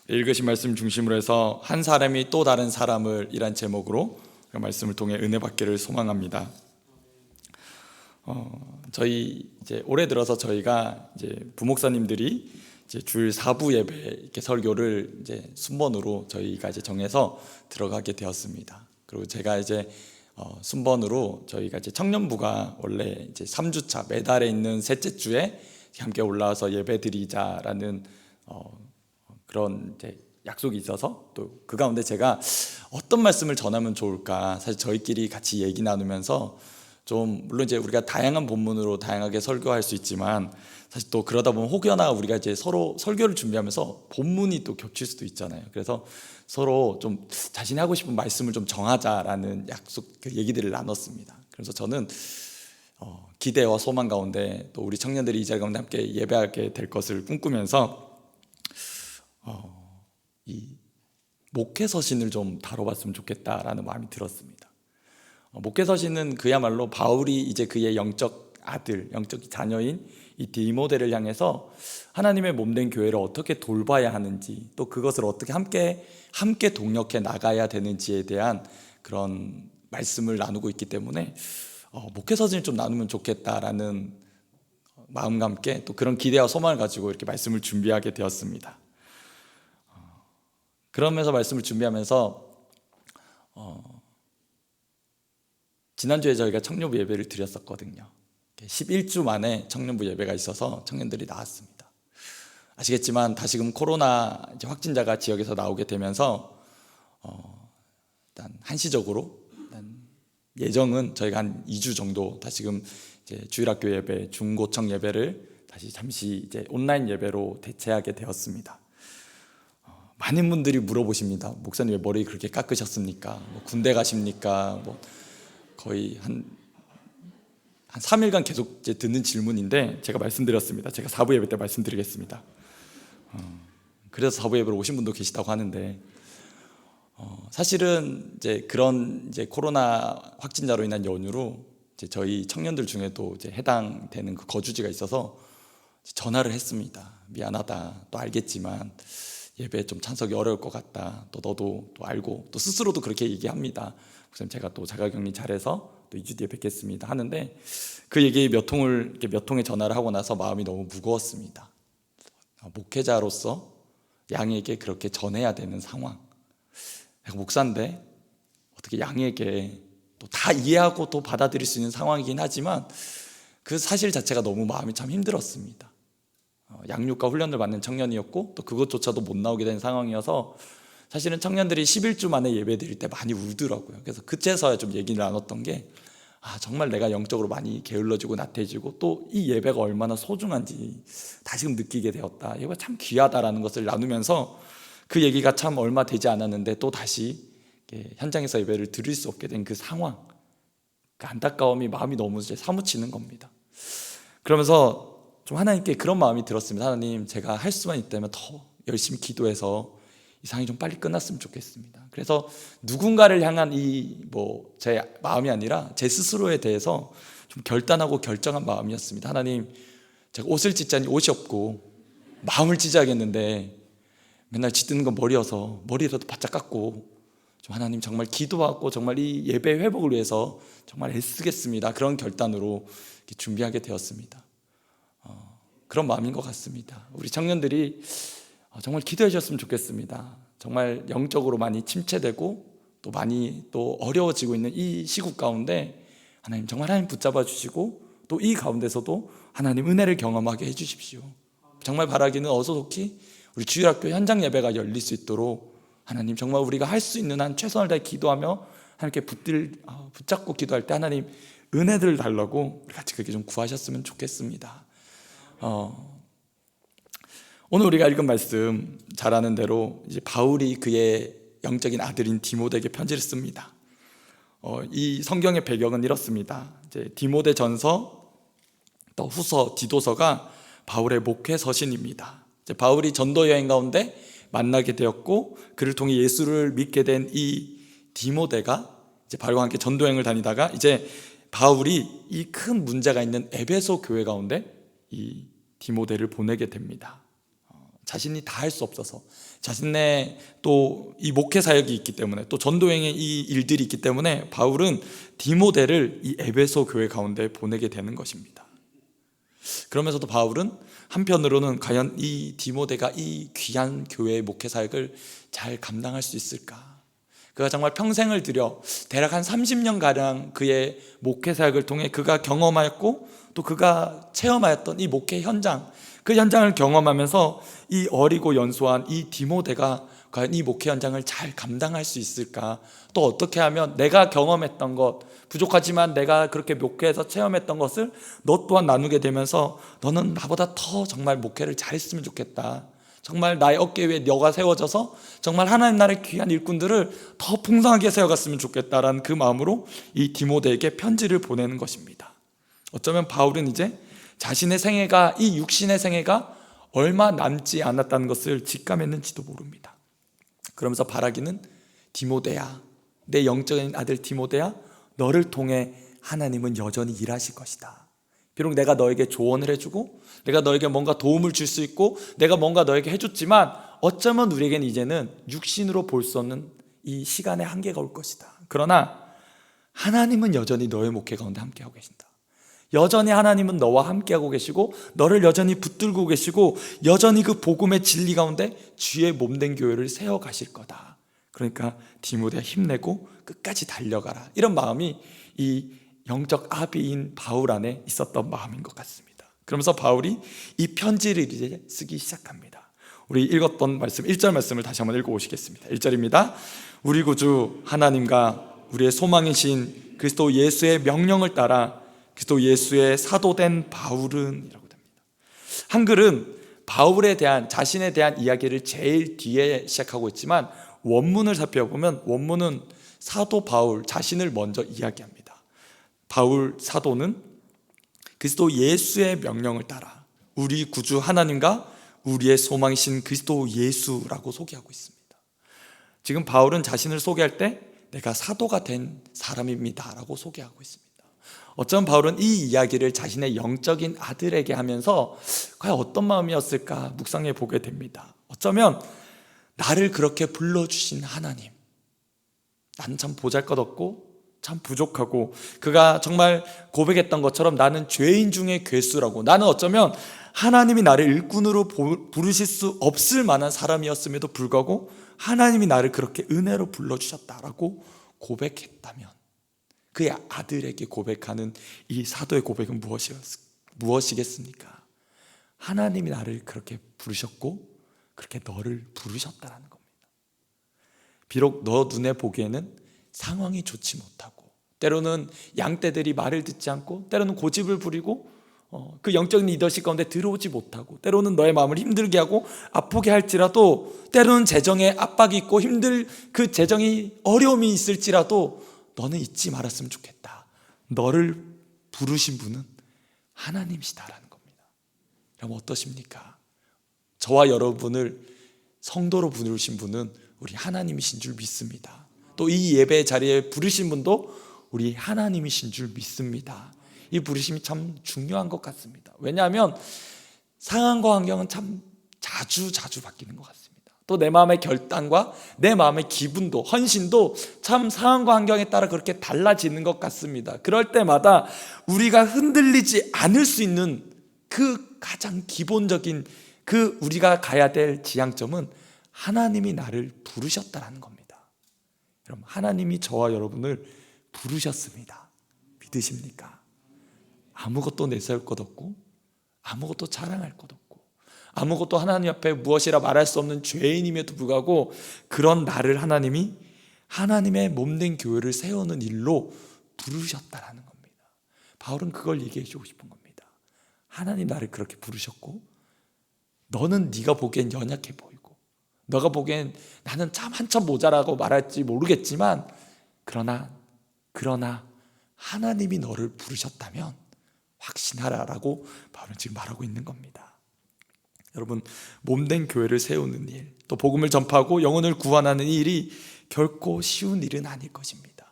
읽으신 말씀 중심으로 해서 한 사람이 또 다른 사람을 이란 제목으로 그 말씀을 통해 은혜 받기를 소망합니다. 저희 이제 올해 들어서 저희가 이제 부목사님들이 이제 주일 4부 예배 이렇게 설교를 이제 순번으로 저희가 이제 정해서 들어가게 되었습니다. 그리고 제가 이제 순번으로 저희가 이제 청년부가 원래 이제 3주차 매달에 있는 셋째 주에 함께 올라와서 예배 드리자라는 그런 이제 약속이 있어서 또 그 가운데 제가 어떤 말씀을 전하면 좋을까 사실 저희끼리 같이 얘기 나누면서 좀 물론 이제 우리가 다양한 본문으로 다양하게 설교할 수 있지만 사실 또 그러다 보면 혹여나 우리가 이제 서로 설교를 준비하면서 본문이 또 겹칠 수도 있잖아요. 그래서 서로 좀 자신이 하고 싶은 말씀을 좀 정하자라는 약속 그 얘기들을 나눴습니다. 그래서 저는 기대와 소망 가운데 또 우리 청년들이 이 자리 가운데 함께 예배하게 될 것을 꿈꾸면서 이 목회서신을 좀 다뤄봤으면 좋겠다라는 마음이 들었습니다. 목회서신은 그야말로 바울이 이제 그의 영적 아들, 영적 자녀인 이 디모데를 향해서 하나님의 몸된 교회를 어떻게 돌봐야 하는지, 또 그것을 어떻게 함께 동력해 나가야 되는지에 대한 그런 말씀을 나누고 있기 때문에 목회서신을 좀 나누면 좋겠다라는 마음과 함께 또 그런 기대와 소망을 가지고 이렇게 말씀을 준비하게 되었습니다. 그러면서 말씀을 준비하면서 지난주에 저희가 청년부 예배를 드렸었거든요. 11주 만에 청년부 예배가 있어서 청년들이 나왔습니다. 아시겠지만 다시금 코로나 확진자가 지역에서 나오게 되면서 일단 한시적으로 예정은 저희가 한 2주 정도 다시금 이제 주일학교 예배, 중고청 예배를 다시 잠시 이제 온라인 예배로 대체하게 되었습니다. 많은 분들이 물어보십니다. 목사님 왜 머리 그렇게 깎으셨습니까? 뭐 군대 가십니까? 뭐 거의 한 3일간 계속 이제 듣는 질문인데 제가 말씀드렸습니다. 제가 4부 예배 때 말씀드리겠습니다. 그래서 4부 예배로 오신 분도 계시다고 하는데 사실은 이제 그런 이제 코로나 확진자로 인한 연유로 이제 저희 청년들 중에도 이제 해당되는 그 거주지가 있어서 전화를 했습니다. 미안하다. 또 알겠지만 예배에 좀 참석이 어려울 것 같다. 또 너도 또 알고 또 스스로도 그렇게 얘기합니다. 목사님 제가 또 자가격리 잘해서 또 2주 뒤에 뵙겠습니다 하는데 그 얘기 몇 통의 전화를 하고 나서 마음이 너무 무거웠습니다. 목회자로서 양에게 그렇게 전해야 되는 상황. 내가 목사인데 어떻게 양에게 또 다 이해하고 또 받아들일 수 있는 상황이긴 하지만 그 사실 자체가 너무 마음이 참 힘들었습니다. 양육과 훈련을 받는 청년이었고 또 그것조차도 못 나오게 된 상황이어서 사실은 청년들이 11주 만에 예배 드릴 때 많이 울더라고요. 그래서 그때서야 좀 얘기를 나눴던 게 정말 내가 영적으로 많이 게을러지고 나태해지고 또 이 예배가 얼마나 소중한지 다시금 느끼게 되었다. 예배가 참 귀하다라는 것을 나누면서 그 얘기가 참 얼마 되지 않았는데 또 다시 현장에서 예배를 드릴 수 없게 된 그 상황, 그 안타까움이 마음이 너무 사무치는 겁니다. 그러면서 좀 하나님께 그런 마음이 들었습니다. 하나님, 제가 할 수만 있다면 더 열심히 기도해서 이 상황이 좀 빨리 끝났으면 좋겠습니다. 그래서 누군가를 향한 제 마음이 아니라 제 스스로에 대해서 좀 결단하고 결정한 마음이었습니다. 하나님, 제가 옷을 찢자니 옷이 없고 마음을 찢어야겠는데 맨날 찢는 건 머리여서 머리라도 바짝 깎고 좀 하나님 정말 기도하고 정말 이 예배 회복을 위해서 정말 애쓰겠습니다. 그런 결단으로 준비하게 되었습니다. 그런 마음인 것 같습니다. 우리 청년들이 정말 기도해 주셨으면 좋겠습니다. 정말 영적으로 많이 침체되고 또 많이 또 어려워지고 있는 이 시국 가운데 하나님 정말 하나님 붙잡아 주시고 또 이 가운데서도 하나님 은혜를 경험하게 해 주십시오. 정말 바라기는 어서속히 우리 주일학교 현장 예배가 열릴 수 있도록 하나님 정말 우리가 할 수 있는 한 최선을 다해 기도하며 하나님께 붙잡고 기도할 때 하나님 은혜들을 달라고 우리 같이 그렇게 좀 구하셨으면 좋겠습니다. 오늘 우리가 읽은 말씀 잘 아는 대로 이제 바울이 그의 영적인 아들인 디모데에게 편지를 씁니다. 이 성경의 배경은 이렇습니다. 이제 디모데전서 또 후서 디도서가 바울의 목회 서신입니다. 이제 바울이 전도 여행 가운데 만나게 되었고 그를 통해 예수를 믿게 된 이 디모데가 이제 바울과 함께 전도 여행을 다니다가 이제 바울이 이 큰 문제가 있는 에베소 교회 가운데 이 디모데를 보내게 됩니다. 자신이 다 할 수 없어서, 자신의 또 이 목회 사역이 있기 때문에, 또 전도행의 이 일들이 있기 때문에 바울은 디모데를 이 에베소 교회 가운데 보내게 되는 것입니다. 그러면서도 바울은 한편으로는 과연 이 디모데가 이 귀한 교회의 목회 사역을 잘 감당할 수 있을까? 그가 정말 평생을 들여 대략 한 30년가량 그의 목회 사역을 통해 그가 경험하였고, 또 그가 체험하였던 이 목회 현장, 그 현장을 경험하면서 이 어리고 연소한 이 디모데가 과연 이 목회 현장을 잘 감당할 수 있을까? 또 어떻게 하면 내가 경험했던 것, 부족하지만 내가 그렇게 목회에서 체험했던 것을 너 또한 나누게 되면서 너는 나보다 더 정말 목회를 잘했으면 좋겠다, 정말 나의 어깨 위에 너가 세워져서 정말 하나님 나라의 귀한 일꾼들을 더 풍성하게 세워갔으면 좋겠다라는 그 마음으로 이 디모데에게 편지를 보내는 것입니다. 어쩌면 바울은 이제 자신의 생애가, 이 육신의 생애가 얼마 남지 않았다는 것을 직감했는지도 모릅니다. 그러면서 바라기는, 디모데야, 내 영적인 아들 디모데야, 너를 통해 하나님은 여전히 일하실 것이다. 비록 내가 너에게 조언을 해주고 내가 너에게 뭔가 도움을 줄 수 있고 내가 뭔가 너에게 해줬지만, 어쩌면 우리에게는 이제는 육신으로 볼 수 없는 이 시간의 한계가 올 것이다. 그러나 하나님은 여전히 너의 목회 가운데 함께하고 계신다. 여전히 하나님은 너와 함께하고 계시고 너를 여전히 붙들고 계시고 여전히 그 복음의 진리 가운데 주의 몸된 교회를 세워가실 거다. 그러니까 디모데야, 힘내고 끝까지 달려가라. 이런 마음이 이 영적 아비인 바울 안에 있었던 마음인 것 같습니다. 그러면서 바울이 이 편지를 이제 쓰기 시작합니다. 우리 읽었던 말씀, 1절 말씀을 다시 한번 읽어보시겠습니다. 1절입니다. 우리 구주 하나님과 우리의 소망이신 그리스도 예수의 명령을 따라 그리스도 예수의 사도된 바울은, 이라고 됩니다. 한글은 바울에 대한, 자신에 대한 이야기를 제일 뒤에 시작하고 있지만 원문을 살펴보면 원문은 사도 바울 자신을 먼저 이야기합니다. 바울 사도는 그리스도 예수의 명령을 따라 우리 구주 하나님과 우리의 소망이신 그리스도 예수라고 소개하고 있습니다. 지금 바울은 자신을 소개할 때 내가 사도가 된 사람입니다 라고 소개하고 있습니다. 어쩌면 바울은 이 이야기를 자신의 영적인 아들에게 하면서 과연 어떤 마음이었을까 묵상해 보게 됩니다. 어쩌면 나를 그렇게 불러주신 하나님, 나는 참 보잘것없고 참 부족하고, 그가 정말 고백했던 것처럼 나는 죄인 중에 괴수라고, 나는 어쩌면 하나님이 나를 일꾼으로 부르실 수 없을 만한 사람이었음에도 불구하고 하나님이 나를 그렇게 은혜로 불러주셨다라고 고백했다면, 그의 아들에게 고백하는 이 사도의 고백은 무엇이겠습니까? 하나님이 나를 그렇게 부르셨고 그렇게 너를 부르셨다라는 겁니다. 비록 너 눈에 보기에는 상황이 좋지 못하고, 때로는 양떼들이 말을 듣지 않고, 때로는 고집을 부리고 그 영적인 리더십 가운데 들어오지 못하고, 때로는 너의 마음을 힘들게 하고 아프게 할지라도, 때로는 재정에 압박이 있고 그 재정이 어려움이 있을지라도 너는 잊지 말았으면 좋겠다. 너를 부르신 분은 하나님이시다라는 겁니다. 여러분 어떠십니까? 저와 여러분을 성도로 부르신 분은 우리 하나님이신 줄 믿습니다. 또 이 예배 자리에 부르신 분도 우리 하나님이신 줄 믿습니다. 이 부르심이 참 중요한 것 같습니다. 왜냐하면 상황과 환경은 참 자주 바뀌는 것 같습니다. 또 내 마음의 결단과 내 마음의 기분도, 헌신도 참 상황과 환경에 따라 그렇게 달라지는 것 같습니다. 그럴 때마다 우리가 흔들리지 않을 수 있는 그 가장 기본적인 그 우리가 가야 될 지향점은 하나님이 나를 부르셨다라는 겁니다. 여러분, 하나님이 저와 여러분을 부르셨습니다. 믿으십니까? 아무것도 내세울 것 없고 아무것도 자랑할 것 없고 아무것도 하나님 앞에 무엇이라 말할 수 없는 죄인임에도 불구하고 그런 나를 하나님이 하나님의 몸된 교회를 세우는 일로 부르셨다라는 겁니다. 바울은 그걸 얘기해 주고 싶은 겁니다. 하나님 나를 그렇게 부르셨고 너는 네가 보기엔 연약해 보이고 너가 보기엔 나는 참 한참 모자라고 말할지 모르겠지만 그러나 하나님이 너를 부르셨다면 확신하라라고 바울은 지금 말하고 있는 겁니다. 여러분, 몸된 교회를 세우는 일, 또 복음을 전파하고 영혼을 구원하는 이 일이 결코 쉬운 일은 아닐 것입니다.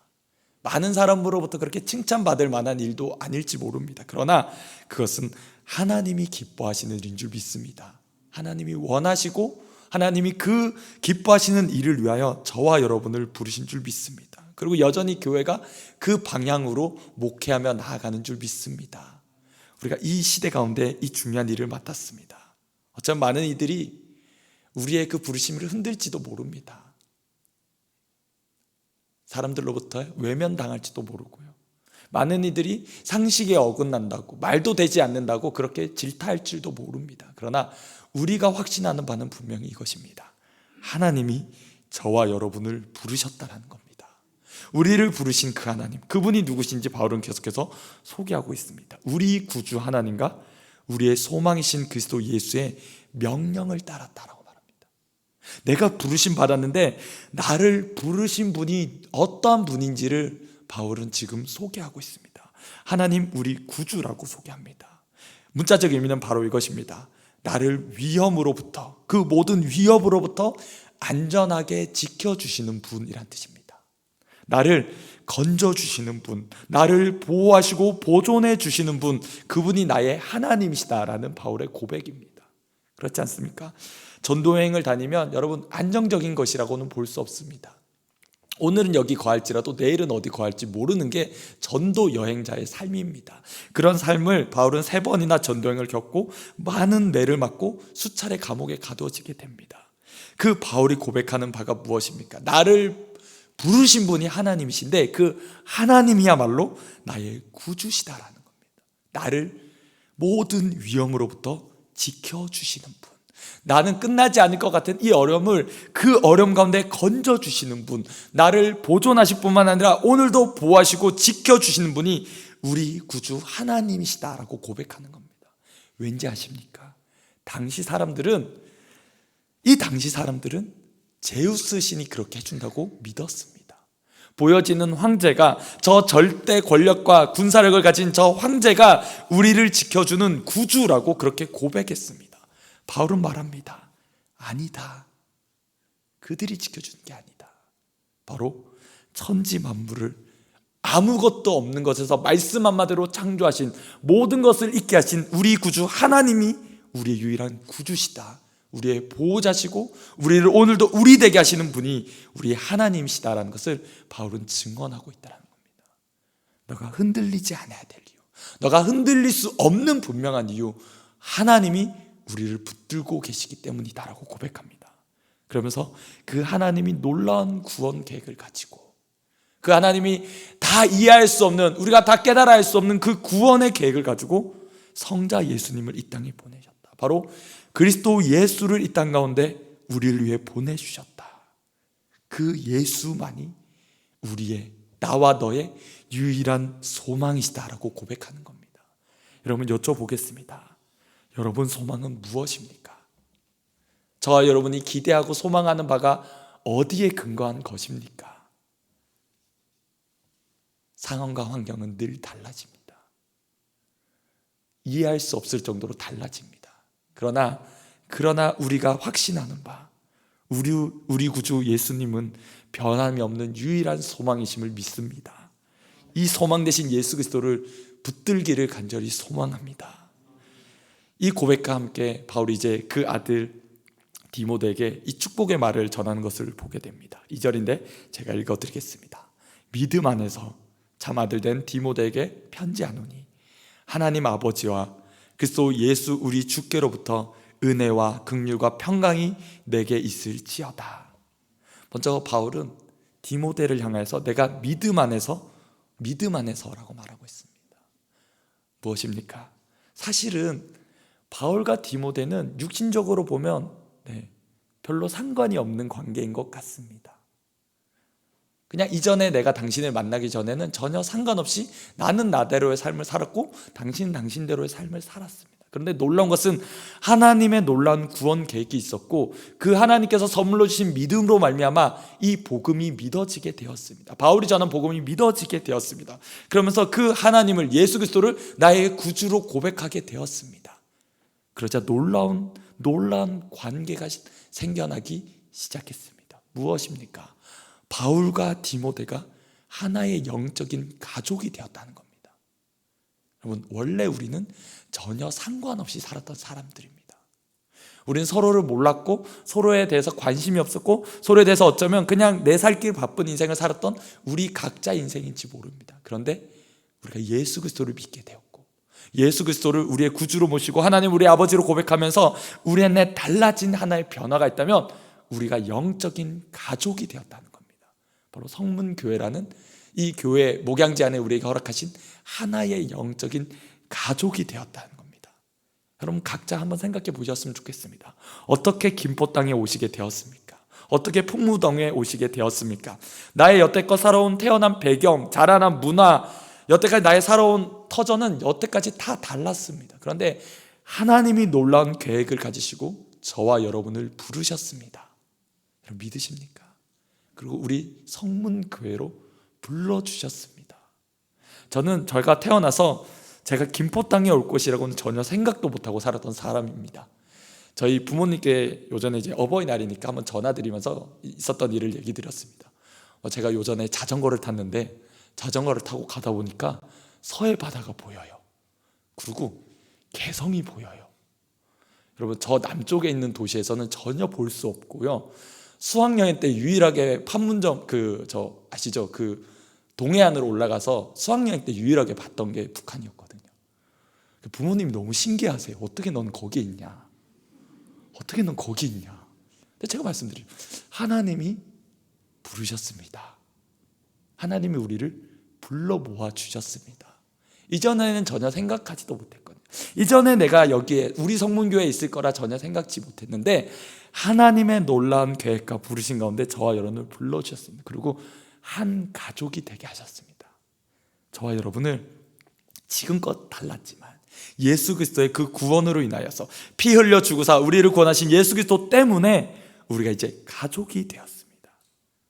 많은 사람으로부터 그렇게 칭찬받을 만한 일도 아닐지 모릅니다. 그러나 그것은 하나님이 기뻐하시는 일인 줄 믿습니다. 하나님이 원하시고 하나님이 그 기뻐하시는 일을 위하여 저와 여러분을 부르신 줄 믿습니다. 그리고 여전히 교회가 그 방향으로 목회하며 나아가는 줄 믿습니다. 우리가 이 시대 가운데 이 중요한 일을 맡았습니다. 어쩌면 많은 이들이 우리의 그 부르심을 흔들지도 모릅니다. 사람들로부터 외면당할지도 모르고요. 많은 이들이 상식에 어긋난다고, 말도 되지 않는다고 그렇게 질타할 줄도 모릅니다. 그러나 우리가 확신하는 바는 분명히 이것입니다. 하나님이 저와 여러분을 부르셨다는 겁니다. 우리를 부르신 그 하나님, 그분이 누구신지 바울은 계속해서 소개하고 있습니다. 우리 구주 하나님과 우리의 소망이신 그리스도 예수의 명령을 따랐다라고 말합니다. 내가 부르심 받았는데 나를 부르신 분이 어떠한 분인지를 바울은 지금 소개하고 있습니다. 하나님 우리 구주라고 소개합니다. 문자적 의미는 바로 이것입니다. 나를 위험으로부터, 그 모든 위협으로부터 안전하게 지켜주시는 분이란 뜻입니다. 나를 건져주시는 분, 나를 보호하시고 보존해 주시는 분, 그분이 나의 하나님이시다라는 바울의 고백입니다. 그렇지 않습니까? 전도여행을 다니면 여러분 안정적인 것이라고는 볼 수 없습니다. 오늘은 여기 거할지라도 내일은 어디 거할지 모르는 게 전도 여행자의 삶입니다. 그런 삶을 바울은 3번이나 전도여행을 겪고 많은 매를 맞고 수차례 감옥에 가두어지게 됩니다. 그 바울이 고백하는 바가 무엇입니까? 나를 부르신 분이 하나님이신데 그 하나님이야말로 나의 구주시다라는 겁니다. 나를 모든 위험으로부터 지켜주시는 분, 나는 끝나지 않을 것 같은 이 어려움을 그 어려움 가운데 건져주시는 분, 나를 보존하실 뿐만 아니라 오늘도 보호하시고 지켜주시는 분이 우리 구주 하나님이시다라고 고백하는 겁니다. 왠지 아십니까? 당시 사람들은 제우스 신이 그렇게 해준다고 믿었습니다. 보여지는 황제가, 저 절대 권력과 군사력을 가진 저 황제가 우리를 지켜주는 구주라고 그렇게 고백했습니다. 바울은 말합니다. 아니다. 그들이 지켜주는 게 아니다. 바로 천지 만물을 아무것도 없는 것에서 말씀 한마디로 창조하신, 모든 것을 있게 하신 우리 구주 하나님이 우리의 유일한 구주시다, 우리의 보호자시고 우리를 오늘도 우리 되게 하시는 분이 우리의 하나님이시다라는 것을 바울은 증언하고 있다는 겁니다. 너가 흔들리지 않아야 될 이유, 너가 흔들릴 수 없는 분명한 이유, 하나님이 우리를 붙들고 계시기 때문이다라고 고백합니다. 그러면서 그 하나님이 놀라운 구원 계획을 가지고, 그 하나님이 다 이해할 수 없는, 우리가 다 깨달아 할 수 없는 그 구원의 계획을 가지고 성자 예수님을 이 땅에 보내셨다. 바로 그리스도 예수를 이 땅 가운데 우리를 위해 보내주셨다. 그 예수만이 우리의, 나와 너의 유일한 소망이시다라고 고백하는 겁니다. 여러분 여쭤보겠습니다. 여러분 소망은 무엇입니까? 저와 여러분이 기대하고 소망하는 바가 어디에 근거한 것입니까? 상황과 환경은 늘 달라집니다. 이해할 수 없을 정도로 달라집니다. 그러나 우리가 확신하는 바, 우리 구주 예수님은 변함이 없는 유일한 소망이심을 믿습니다. 이 소망 되신 예수 그리스도를 붙들기를 간절히 소망합니다. 이 고백과 함께 바울이 이제 그 아들 디모데에게 이 축복의 말을 전하는 것을 보게 됩니다. 2절인데 제가 읽어드리겠습니다. 믿음 안에서 참 아들 된 디모데에게 편지하노니 하나님 아버지와 그리스도 예수 우리 주께로부터 은혜와 긍휼과 평강이 내게 있을지어다. 먼저 바울은 디모데를 향해서 내가 믿음 안에서라고 말하고 있습니다. 무엇입니까? 사실은 바울과 디모데는 육신적으로 보면 별로 상관이 없는 관계인 것 같습니다. 그냥 이전에 내가 당신을 만나기 전에는 전혀 상관없이 나는 나대로의 삶을 살았고 당신은 당신대로의 삶을 살았습니다. 그런데 놀라운 것은 하나님의 놀라운 구원 계획이 있었고 그 하나님께서 선물로 주신 믿음으로 말미암아 이 복음이 믿어지게 되었습니다. 바울이 전한 복음이 믿어지게 되었습니다. 그러면서 그 하나님을, 예수 그리스도를 나의 구주로 고백하게 되었습니다. 그러자 놀라운 관계가 생겨나기 시작했습니다. 무엇입니까? 바울과 디모데가 하나의 영적인 가족이 되었다는 겁니다. 여러분, 원래 우리는 전혀 상관없이 살았던 사람들입니다. 우리는 서로를 몰랐고 서로에 대해서 관심이 없었고 서로에 대해서 어쩌면 그냥 내 살 길 바쁜 인생을 살았던 우리 각자의 인생인지 모릅니다. 그런데 우리가 예수 그리스도를 믿게 되었고 예수 그리스도를 우리의 구주로 모시고 하나님 우리 아버지로 고백하면서 우리 안에 달라진 하나의 변화가 있다면 우리가 영적인 가족이 되었다는 겁니다. 바로 성문교회라는 이 교회 목양지 안에 우리에게 허락하신 하나의 영적인 가족이 되었다는 겁니다. 여러분 각자 한번 생각해 보셨으면 좋겠습니다. 어떻게 김포 땅에 오시게 되었습니까? 어떻게 풍무동에 오시게 되었습니까? 나의 여태껏 살아온 태어난 배경, 자라난 문화, 여태까지 나의 살아온 터전은 여태까지 다 달랐습니다. 그런데 하나님이 놀라운 계획을 가지시고 저와 여러분을 부르셨습니다. 여러분 믿으십니까? 그리고 우리 성문교회로 불러주셨습니다. 저는 제가 태어나서 제가 김포 땅에 올 것이라고는 전혀 생각도 못하고 살았던 사람입니다. 저희 부모님께 요전에 이제 어버이날이니까 한번 전화드리면서 있었던 일을 얘기 드렸습니다. 제가 요전에 자전거를 탔는데 자전거를 타고 가다 보니까 서해 바다가 보여요. 그리고 개성이 보여요. 여러분 저 남쪽에 있는 도시에서는 전혀 볼 수 없고요. 수학여행 때 유일하게 판문점 아시죠? 동해안으로 올라가서 수학여행 때 유일하게 봤던 게 북한이었거든요. 부모님이 너무 신기하세요. 어떻게 넌 거기 있냐? 어떻게 넌 거기 있냐? 근데 제가 말씀드려요. 하나님이 부르셨습니다. 하나님이 우리를 불러 모아 주셨습니다. 이전에는 전혀 생각하지도 못했거든요. 이전에 내가 여기에 우리 성문교회에 있을 거라 전혀 생각지 못했는데 하나님의 놀라운 계획과 부르신 가운데 저와 여러분을 불러주셨습니다. 그리고 한 가족이 되게 하셨습니다. 저와 여러분을 지금껏 달랐지만 예수 그리스도의 그 구원으로 인하여서 피 흘려 주고사 우리를 구원하신 예수 그리스도 때문에 우리가 이제 가족이 되었습니다.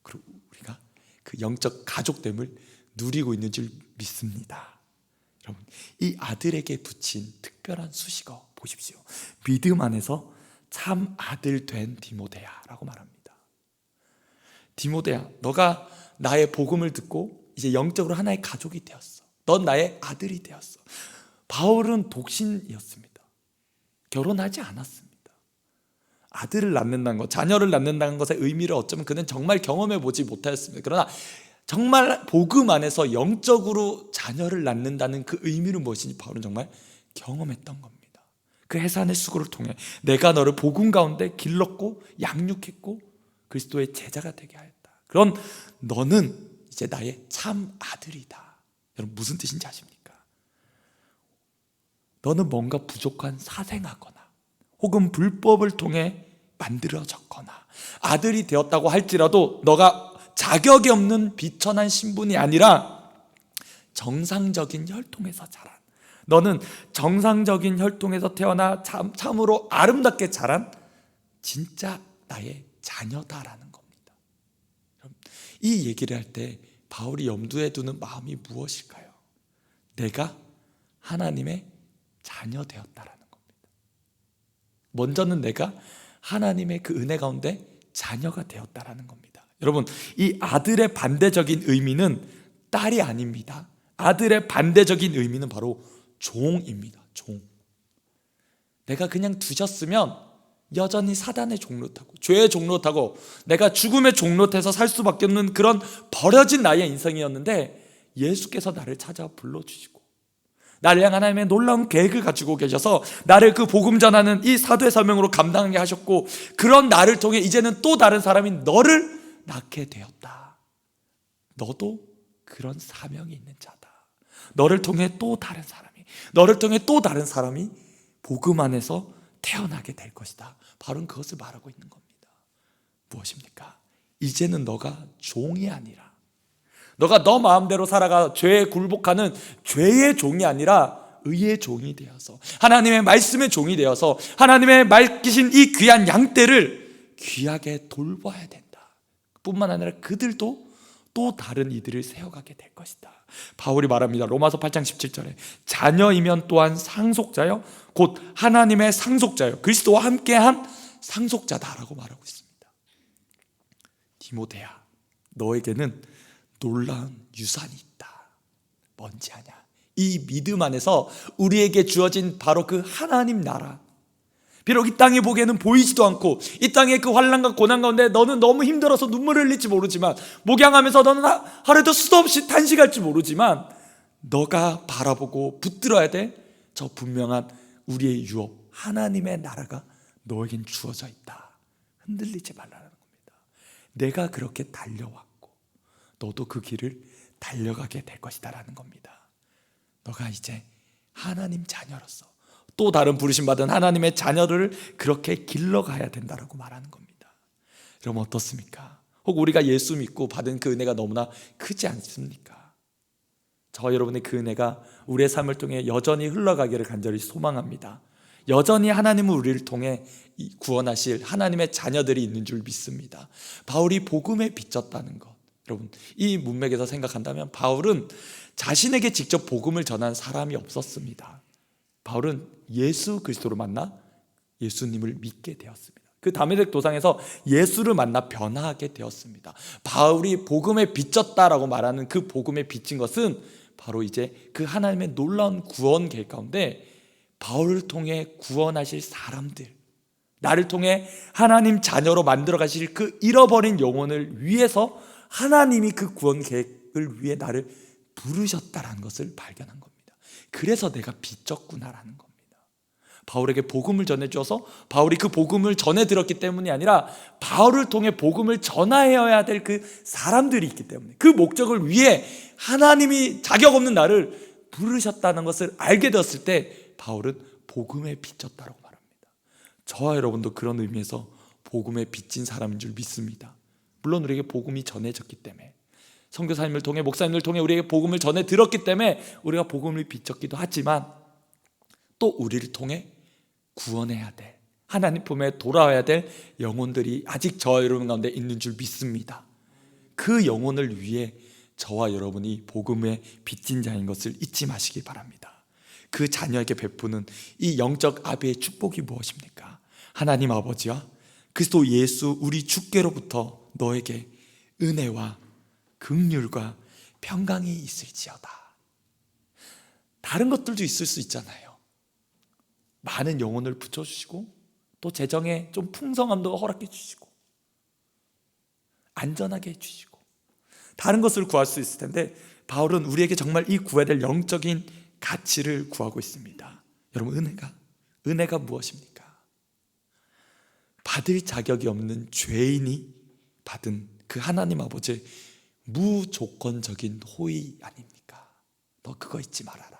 그리고 우리가 그 영적 가족됨을 누리고 있는 줄 믿습니다. 여러분 이 아들에게 붙인 특별한 수식어 보십시오. 믿음 안에서 참 아들 된 디모데야라고 말합니다. 디모데야, 너가 나의 복음을 듣고 이제 영적으로 하나의 가족이 되었어. 넌 나의 아들이 되었어. 바울은 독신이었습니다. 결혼하지 않았습니다. 아들을 낳는다는 것, 자녀를 낳는다는 것의 의미를 어쩌면 그는 정말 경험해 보지 못하였습니다. 그러나 정말 복음 안에서 영적으로 자녀를 낳는다는 그 의미는 무엇인지 바울은 정말 경험했던 겁니다. 그 해산의 수고를 통해 내가 너를 복음 가운데 길렀고 양육했고 그리스도의 제자가 되게 하였다. 그런 너는 이제 나의 참 아들이다. 여러분 무슨 뜻인지 아십니까? 너는 뭔가 부족한 사생하거나 혹은 불법을 통해 만들어졌거나 아들이 되었다고 할지라도 너가 자격이 없는 비천한 신분이 아니라 정상적인 혈통에서 자란, 너는 정상적인 혈통에서 태어나 참으로 아름답게 자란 진짜 나의 자녀다라는 겁니다. 이 얘기를 할 때 바울이 염두에 두는 마음이 무엇일까요? 내가 하나님의 자녀 되었다라는 겁니다. 먼저는 내가 하나님의 그 은혜 가운데 자녀가 되었다라는 겁니다. 여러분 이 아들의 반대적인 의미는 딸이 아닙니다. 아들의 반대적인 의미는 바로 종입니다. 종. 내가 그냥 두셨으면 여전히 사단의 종노릇하고 죄의 종노릇하고 내가 죽음의 종노릇해서 살 수밖에 없는 그런 버려진 나의 인생이었는데 예수께서 나를 찾아 불러주시고 나를 향한 하나님의 놀라운 계획을 가지고 계셔서 나를 그 복음 전하는 이 사도의 사명으로 감당하게 하셨고 그런 나를 통해 이제는 또 다른 사람이 너를 낳게 되었다. 너도 그런 사명이 있는 자다. 너를 통해 또 다른 사람이 복음 안에서 태어나게 될 것이다. 바로 그것을 말하고 있는 겁니다. 무엇입니까? 이제는 너가 종이 아니라 너가 너 마음대로 살아가 죄에 굴복하는 죄의 종이 아니라 의의 종이 되어서 하나님의 말씀의 종이 되어서 하나님의 맡기신 이 귀한 양떼를 귀하게 돌봐야 된다. 뿐만 아니라 그들도 또 다른 이들을 세워가게 될 것이다. 바울이 말합니다. 로마서 8장 17절에 자녀이면 또한 상속자요 곧 하나님의 상속자요 그리스도와 함께한 상속자다라고 말하고 있습니다. 디모데야, 너에게는 놀라운 유산이 있다. 뭔지 아냐? 이 믿음 안에서 우리에게 주어진 바로 그 하나님 나라, 비록 이 땅에 보기에는 보이지도 않고 이 땅의 그 환난과 고난 가운데 너는 너무 힘들어서 눈물을 흘릴지 모르지만, 목양하면서 너는 하루에도 수도 없이 탄식할지 모르지만, 너가 바라보고 붙들어야 될 저 분명한 우리의 유업, 하나님의 나라가 너에겐 주어져 있다. 흔들리지 말라는 겁니다. 내가 그렇게 달려왔고 너도 그 길을 달려가게 될 것이다 라는 겁니다. 너가 이제 하나님 자녀로서 또 다른 부르심받은 하나님의 자녀를 그렇게 길러가야 된다라고 말하는 겁니다. 여러분 어떻습니까? 혹 우리가 예수 믿고 받은 그 은혜가 너무나 크지 않습니까? 저와 여러분의 그 은혜가 우리의 삶을 통해 여전히 흘러가기를 간절히 소망합니다. 여전히 하나님은 우리를 통해 구원하실 하나님의 자녀들이 있는 줄 믿습니다. 바울이 복음에 비쳤다는 것, 여러분 이 문맥에서 생각한다면 바울은 자신에게 직접 복음을 전한 사람이 없었습니다. 바울은 예수 그리스도를 만나 예수님을 믿게 되었습니다. 그 다메섹 도상에서 예수를 만나 변화하게 되었습니다. 바울이 복음에 비쳤다라고 말하는 그 복음에 비친 것은 바로 이제 그 하나님의 놀라운 구원 계획 가운데 바울을 통해 구원하실 사람들, 나를 통해 하나님 자녀로 만들어 가실 그 잃어버린 영혼을 위해서 하나님이 그 구원 계획을 위해 나를 부르셨다라는 것을 발견한 겁니다. 그래서 내가 비쳤구나라는 겁니다. 바울에게 복음을 전해주어서 바울이 그 복음을 전해 들었기 때문이 아니라 바울을 통해 복음을 전하여야 될 그 사람들이 있기 때문에, 그 목적을 위해 하나님이 자격 없는 나를 부르셨다는 것을 알게 되었을 때 바울은 복음에 비쳤다고 말합니다. 저와 여러분도 그런 의미에서 복음에 비친 사람인 줄 믿습니다. 물론 우리에게 복음이 전해졌기 때문에, 선교사님을 통해 목사님을 통해 우리에게 복음을 전해 들었기 때문에 우리가 복음을 비쳤기도 하지만, 또 우리를 통해 구원해야 될, 하나님 품에 돌아와야 될 영혼들이 아직 저와 여러분 가운데 있는 줄 믿습니다. 그 영혼을 위해 저와 여러분이 복음에 빚진 자인 것을 잊지 마시기 바랍니다. 그 자녀에게 베푸는 이 영적 아비의 축복이 무엇입니까? 하나님 아버지와 그리스도 예수 우리 주께로부터 너에게 은혜와 긍휼과 평강이 있을지어다. 다른 것들도 있을 수 있잖아요. 많은 영혼을 붙여주시고 또 재정에 좀 풍성함도 허락해 주시고 안전하게 해주시고 다른 것을 구할 수 있을 텐데, 바울은 우리에게 정말 이 구해야 될 영적인 가치를 구하고 있습니다. 여러분, 은혜가 무엇입니까? 받을 자격이 없는 죄인이 받은 그 하나님 아버지의 무조건적인 호의 아닙니까? 너 그거 잊지 말아라.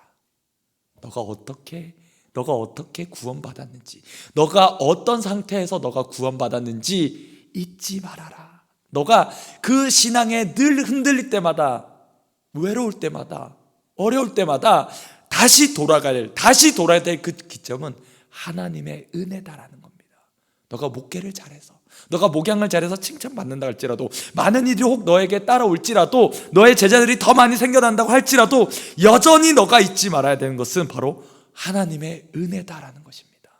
너가 어떻게 구원받았는지, 너가 어떤 상태에서 너가 구원받았는지 잊지 말아라. 너가 그 신앙에 늘 흔들릴 때마다, 외로울 때마다, 어려울 때마다 다시 돌아야 될 그 기점은 하나님의 은혜다라는 겁니다. 너가 목회를 잘해서, 너가 목양을 잘해서 칭찬받는다 할지라도, 많은 이들이 혹 너에게 따라올지라도, 너의 제자들이 더 많이 생겨난다고 할지라도 여전히 너가 잊지 말아야 되는 것은 바로 하나님의 은혜다라는 것입니다.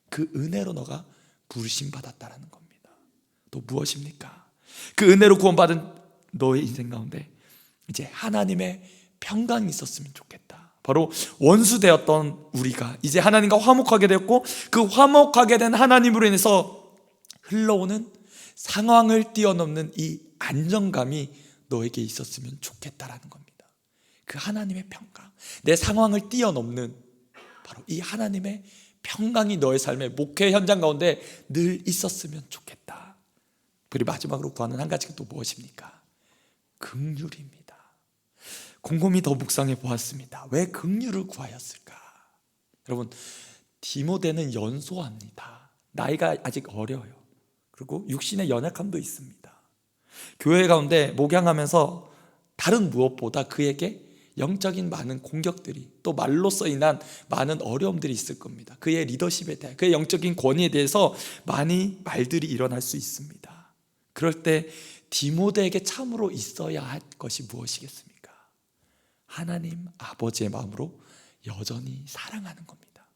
그 은혜로 너가 부르심받았다라는 겁니다. 또 무엇입니까? 그 은혜로 구원받은 너의 인생 가운데 이제 하나님의 평강이 있었으면 좋겠다. 바로 원수되었던 우리가 이제 하나님과 화목하게 되었고, 그 화목하게 된 하나님으로 인해서 흘러오는 상황을 뛰어넘는 이 안정감이 너에게 있었으면 좋겠다라는 겁니다. 그 하나님의 평강, 내 상황을 뛰어넘는 바로 이 하나님의 평강이 너의 삶의 목회 현장 가운데 늘 있었으면 좋겠다. 그리고 마지막으로 구하는 한 가지가 또 무엇입니까? 긍휼입니다. 곰곰이 더 묵상해 보았습니다. 왜 긍휼을 구하였을까? 여러분, 디모데는 연소합니다. 나이가 아직 어려요. 그리고 육신의 연약함도 있습니다. 교회 가운데 목양하면서 다른 무엇보다 그에게 영적인 많은 공격들이, 또 말로써 인한 많은 어려움들이 있을 겁니다. 그의 리더십에 대해, 그의 영적인 권위에 대해서 많이 말들이 일어날 수 있습니다. 그럴 때 디모데에게 참으로 있어야 할 것이 무엇이겠습니까? 하나님 아버지의 마음으로 여전히 사랑하는 겁니다.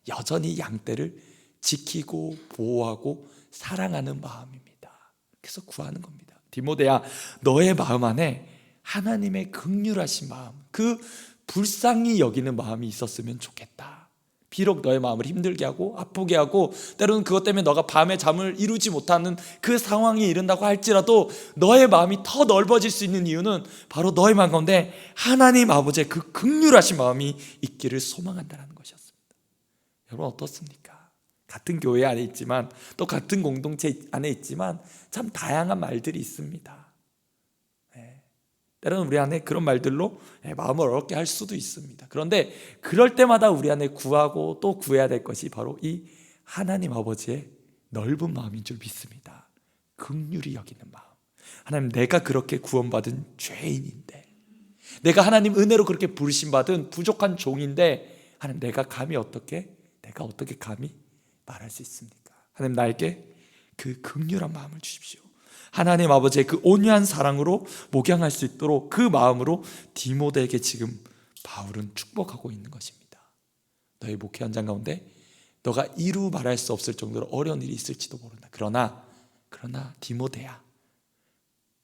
여전히 양떼를 지키고 보호하고 사랑하는 마음입니다. 그래서 구하는 겁니다. 디모데야, 너의 마음 안에 하나님의 긍휼하신 마음, 그 불쌍히 여기는 마음이 있었으면 좋겠다. 비록 너의 마음을 힘들게 하고 아프게 하고 때로는 그것 때문에 너가 밤에 잠을 이루지 못하는 그 상황이 이른다고 할지라도 너의 마음이 더 넓어질 수 있는 이유는 바로 너의 마음 가운데 하나님 아버지의 그 긍휼하신 마음이 있기를 소망한다는 것이었습니다. 여러분 어떻습니까? 같은 교회 안에 있지만 또 같은 공동체 안에 있지만 참 다양한 말들이 있습니다. 때로는 우리 안에 그런 말들로 마음을 어렵게 할 수도 있습니다. 그런데 그럴 때마다 우리 안에 구하고 또 구해야 될 것이 바로 이 하나님 아버지의 넓은 마음인 줄 믿습니다. 긍휼히 여기는 마음. 하나님, 내가 그렇게 구원받은 죄인인데, 내가 하나님 은혜로 그렇게 부르심받은 부족한 종인데, 하나님 내가 어떻게 감히 말할 수 있습니까? 하나님, 나에게 그 긍휼한 마음을 주십시오. 하나님 아버지의 그 온유한 사랑으로 목양할 수 있도록 그 마음으로 디모데에게 지금 바울은 축복하고 있는 것입니다. 너의 목회 현장 가운데 너가 이루 말할 수 없을 정도로 어려운 일이 있을지도 모른다. 그러나 디모데야,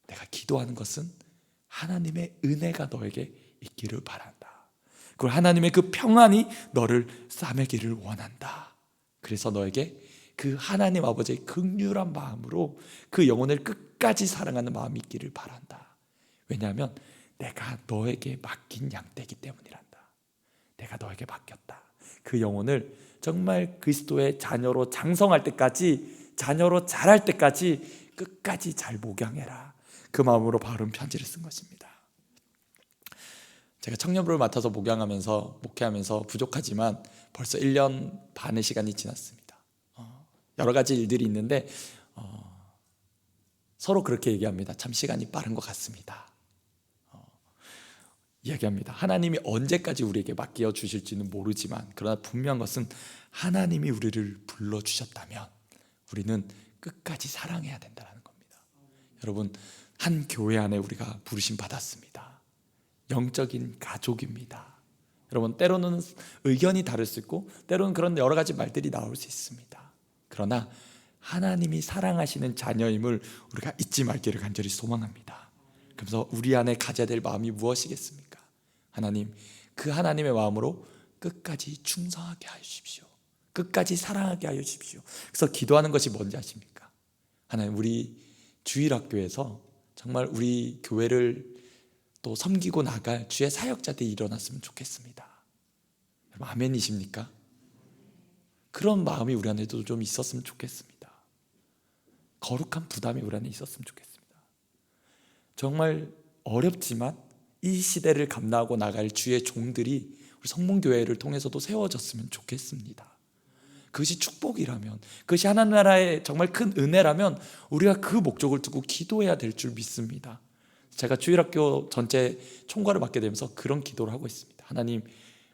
내가 기도하는 것은 하나님의 은혜가 너에게 있기를 바란다. 그리고 하나님의 그 평안이 너를 싸매기를 원한다. 그래서 너에게 그 하나님 아버지의 긍휼한 마음으로 그 영혼을 끝까지 사랑하는 마음이 있기를 바란다. 왜냐하면 내가 너에게 맡긴 양떼이기 때문이란다. 내가 너에게 맡겼다. 그 영혼을 정말 그리스도의 자녀로 장성할 때까지, 자녀로 자랄 때까지 끝까지 잘 목양해라. 그 마음으로 바울은 편지를 쓴 것입니다. 제가 청년부를 맡아서 목회하면서 부족하지만 벌써 1년 반의 시간이 지났습니다. 여러 가지 일들이 있는데 서로 그렇게 얘기합니다. 참 시간이 빠른 것 같습니다. 이야기합니다. 하나님이 언제까지 우리에게 맡겨 주실지는 모르지만 그러나 분명한 것은 하나님이 우리를 불러주셨다면 우리는 끝까지 사랑해야 된다는 겁니다. 여러분, 한 교회 안에 우리가 부르심 받았습니다. 영적인 가족입니다. 여러분, 때로는 의견이 다를 수 있고 때로는 그런 여러 가지 말들이 나올 수 있습니다. 그러나 하나님이 사랑하시는 자녀임을 우리가 잊지 말기를 간절히 소망합니다. 그래서 우리 안에 가져야 될 마음이 무엇이겠습니까? 하나님, 그 하나님의 마음으로 끝까지 충성하게 하여 주십시오. 끝까지 사랑하게 하여 주십시오. 그래서 기도하는 것이 뭔지 아십니까? 하나님, 우리 주일학교에서 정말 우리 교회를 또 섬기고 나갈 주의 사역자들이 일어났으면 좋겠습니다. 여러분, 아멘이십니까? 그런 마음이 우리 안에도 좀 있었으면 좋겠습니다. 거룩한 부담이 우리 안에 있었으면 좋겠습니다. 정말 어렵지만 이 시대를 감당하고 나갈 주의 종들이 우리 성문교회를 통해서도 세워졌으면 좋겠습니다. 그것이 축복이라면, 그것이 하나님 나라의 정말 큰 은혜라면 우리가 그 목적을 두고 기도해야 될 줄 믿습니다. 제가 주일학교 전체 총괄을 맡게 되면서 그런 기도를 하고 있습니다. 하나님,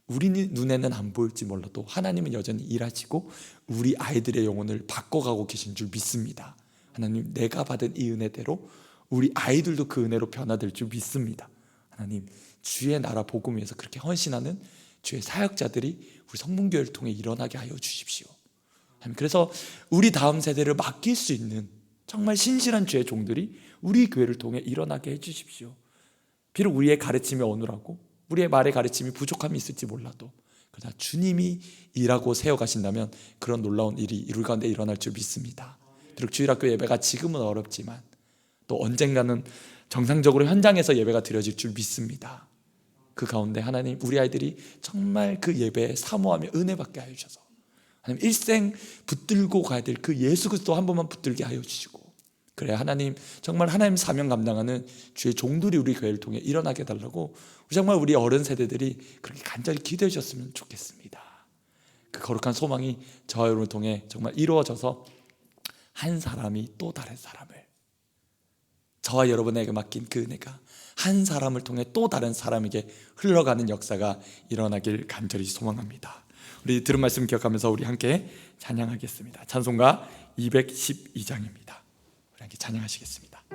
우리 눈에는 안 보일지 몰라도 하나님은 여전히 일하시고 우리 아이들의 영혼을 바꿔가고 계신 줄 믿습니다. 하나님, 내가 받은 이 은혜대로 우리 아이들도 그 은혜로 변화될 줄 믿습니다. 하나님, 주의 나라 복음 위해서 그렇게 헌신하는 주의 사역자들이 우리 성문교회를 통해 일어나게 하여 주십시오. 하나님, 그래서 우리 다음 세대를 맡길 수 있는 정말 신실한 주의 종들이 우리 교회를 통해 일어나게 해주십시오. 비록 우리의 가르침이 어눌하고 우리의 말의 가르침이 부족함이 있을지 몰라도 그러나 주님이 일하고 세워가신다면 그런 놀라운 일이 우리 가운데 일어날 줄 믿습니다. 비록 주일학교 예배가 지금은 어렵지만 또 언젠가는 정상적으로 현장에서 예배가 드려질 줄 믿습니다. 그 가운데 하나님, 우리 아이들이 정말 그 예배에 사모하며 은혜 받게 하여 주셔서 하나님, 일생 붙들고 가야 될 그 예수 그리스도 한 번만 붙들게 하여 주시고, 그래야 하나님, 정말 하나님 사명 감당하는 주의 종들이 우리 교회를 통해 일어나게 해달라고 정말 우리 어른 세대들이 그렇게 간절히 기도해 주셨으면 좋겠습니다. 그 거룩한 소망이 저와 여러분을 통해 정말 이루어져서 한 사람이 또 다른 사람을, 저와 여러분에게 맡긴 그 은혜가 한 사람을 통해 또 다른 사람에게 흘러가는 역사가 일어나길 간절히 소망합니다. 우리 들은 말씀 기억하면서 우리 함께 찬양하겠습니다. 찬송가 212장입니다. 우리 함께 찬양하시겠습니다.